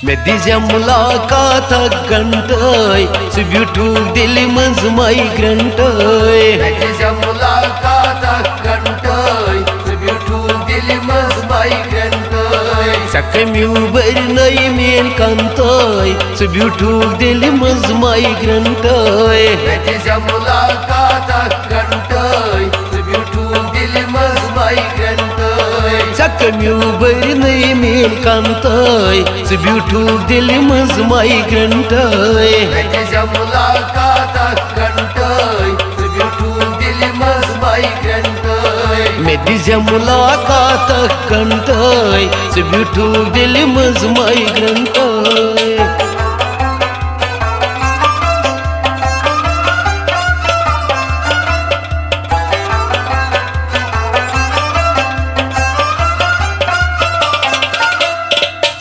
में दिजा मुलाकात घंटाय सु ब्यूठूक दिल मज माइग्रेंटाय में दिजा मुलाकात घंटाय सु ब्यूठूक दिल मज माइग्रेंटाय सकम्यू बरनय मेन कंताय सु ब्यूठूक दिल मज माइग्रेंटाय में दिजा मुलाकात घंटाय सु ब्यूठूक दिल मज माइग्रेंटाय सकम्यू बरनय मेन कंताय सु ब्यूठूक दिल मज माइग्रेंटाय में दिजा मुलाकात घंटाय सु ब्यूठूक दिल मज माइग्रेंटाय में दिजा मुलाकात घंटाय सु ब्यूठूक दिल मज माइग्रेंटाय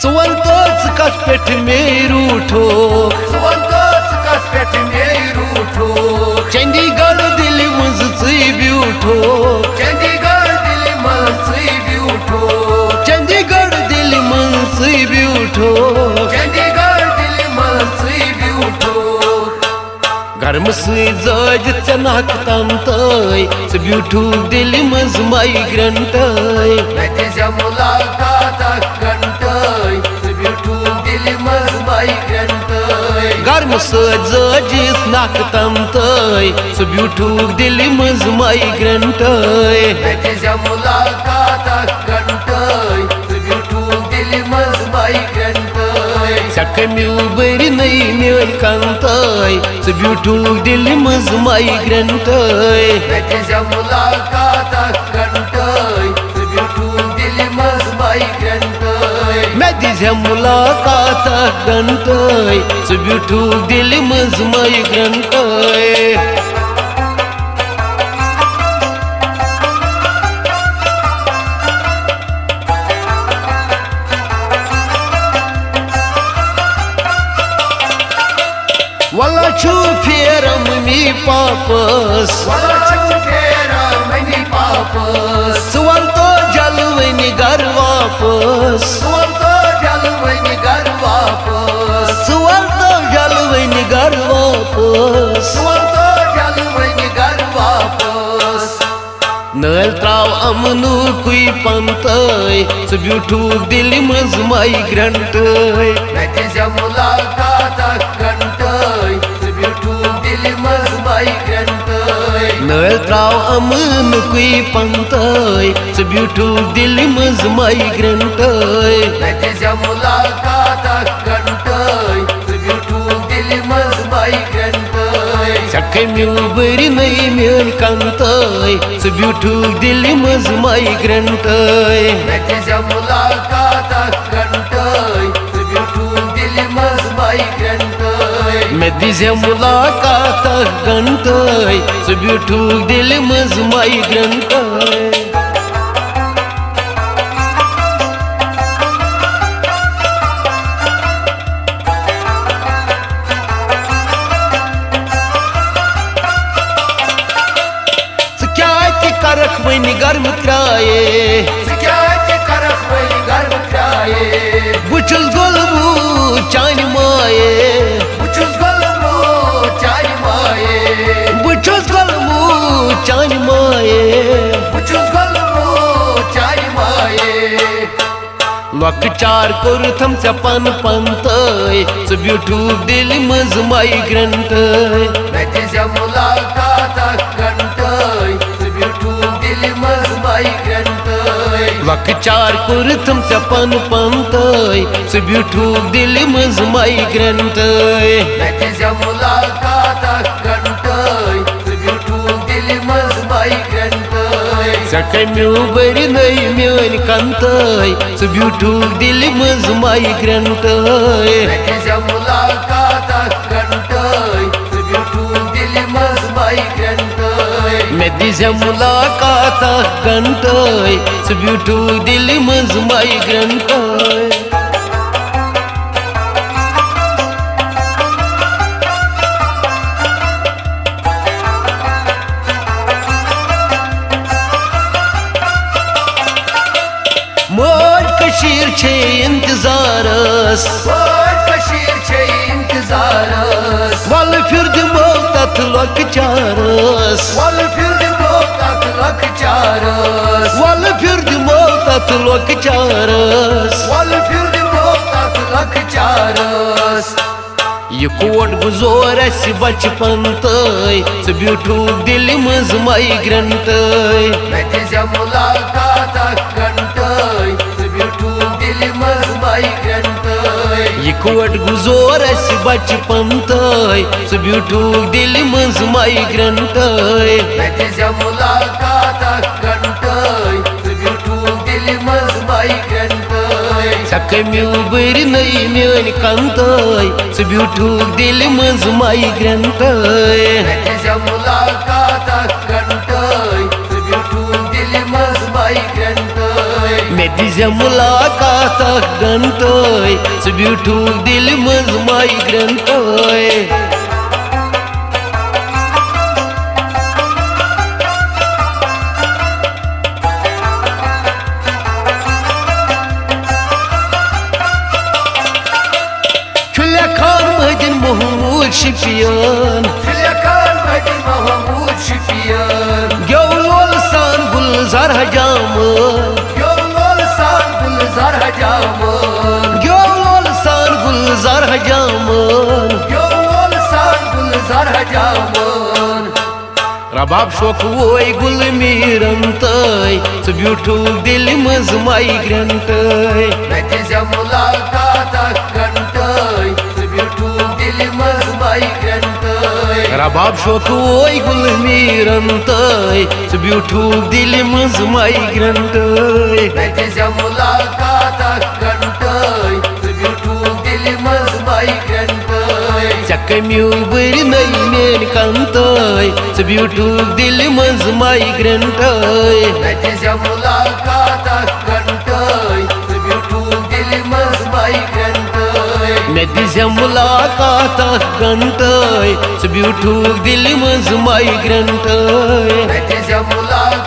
सुवंतोच कथ पेट में रूठो सुवंतोच कथ पेट में रूठो चंडीगढ़ दिल मज से ब्यूठो चंडीगढ़ दिल मन से ब्यूठो चंडीगढ़ दिल मन से ब्यूठो चंडीगढ़ दिल मन से ब्यूठो गर्म से जाज चनाक तंताय से ब्यूठूक दिल मज माइग्रेंटाय में दिजा मुलाकात घंटाय सु ब्यूठूक दिल मज माइग्रेंटाय गर्म से जाज नाक तंताय से ब्यूठूक दिल मज माइग्रेंटाय में दिजा मुलाकात घंटाय सु ब्यूठूक दिल मज माइग्रेंटाय सकम्यू बरनय मेन कंताय से ब्यूठूक दिल मज माइग्रेंटाय में दिजा मुलाकात घंटाय सु ब्यूठूक दिल मज माइग्रेंटाय में दिजा मुलाकात घंटाय सु ब्यूठूक दिल मज माइग्रेंटाय वल्ला छु फेरम मी पापस वल्ला छु फेरम मी पापस सुवंतो जलवनि घर वापस सुवंतो जलवनि घर वापस सुवंतो जलवनि घर वापस सुवंतो जलवनि घर वापस नल त्राव अमनु कुई पंताय सु ब्यूठूक दिल मज माइग्रेंटाय में दिजा मुलाकात घंटाय सु ब्यूठूक दिल मज माइग्रेंटाय नल त्राव अमन कुई पंताय सु ब्यूठूक दिल मज माइग्रेंटाय में दिजा मुलाकात घंटाय सु ब्यूठूक दिल मज माइग्रेंटाय सकम्यू बरनय मेन कंताय सु ब्यूठूक दिल मज माइग्रेंटाय में दिजा मुलाकात घंटाय सु ब्यूठूक दिल मज माइग्रेंटाय में दिजा मुलाकात घंटाय सु ब्यूठूक दिल मज माइग्रेंटाय करख वनि गर्म क्राये शिकायत करख वनि गर्म क्राये बुचुस गोलमू चान माये बुचुस गोलमू चान माये बुचुस गोलमू चान माये बुचुस गोलमू चान माये लकचार कोरथम चपन पंताय सु ब्यूठूक दिल मज माइग्रेंटाय में दिजा मुलाकात घंटाय सु ब्यूठूक दिल मज माइग्रेंटाय लकचार कोरथम चपन पंताय सु ब्यूठूक दिल मज माइग्रेंटाय में दिजा मुलाकात घंटाय सु ब्यूठूक दिल मज माइग्रेंटाय सकम्यू बरनय मेन कंताय सु ब्यूठूक दिल मज माइग्रेंटाय में दिजा मुलाकात घंटाय सु ब्यूठूक दिल मज माइग्रेंटाय में दिजा मुलाकात घंटाय सु ब्यूठूक दिल मज माइग्रेंटाय मोर कशीर छे इंतजारस तथ लॉकचारस वल फिर दिमो तथ लॉकचारस वल फिर दिमो तथ लॉकचारस वल फिर दिमो तथ लॉकचारस ये कोट गुजोर अस बचपन तय स ब्यूठूक दिल मज माइग्रेंट मैं दिजा मुलाकात घंटय स ब्यूठूक दिल मज माइग्रेंट ये कोट गुजोर अस बचपन तय स ब्यूठूक दिल मज माइग्रेंट मैं दिजा मुलाकात घंटय स ब्यूठूक दिल मज माइग्रेंट सकम्यू बर नई मेन कंतय स ब्यूठूक दिल मज माइग्रेंट मैं दिजा मुलाकात घंटय स ब्यूठूक दिल मज माइग्रेंट मे दिजा मुलाकात घंटय स ब्यूठूक दिल मज माइग्रेंट महमूद शिपियन फिलखान मदन महमूद शिपियन ग्योलोल सान गुलजार हजामन ग्योलोल सान गुलजार हजामन ग्योलोल सान गुलजार हजामन ग्योलोल सान गुलजार हजामन रबाब शोक वोय गुल मीरन तय स ब्यूठूक दिल मज माइग्रेंट मैं दिजा मुलाकात घंटय स ब्यूठूक दिल मज माइग्रेंट रबाब शोक वोय गुल मीरन तय स ब्यूठूक दिल मज माइग्रेंट मैं दिजा मुलाकात घंटय स ब्यूठूक दिल मज माइग्रेंट सकम्यू बर नई मेन कंतय स ब्यूठूक दिल मज माइग्रेंट मैं दिजा मुलाकात घंटय स ब्यूठूक दिल मज माइग्रेंट मे दिजा मुलाकात घंटय स ब्यूठूक दिल मज माइग्रेंट मैं दिजा मुलाकात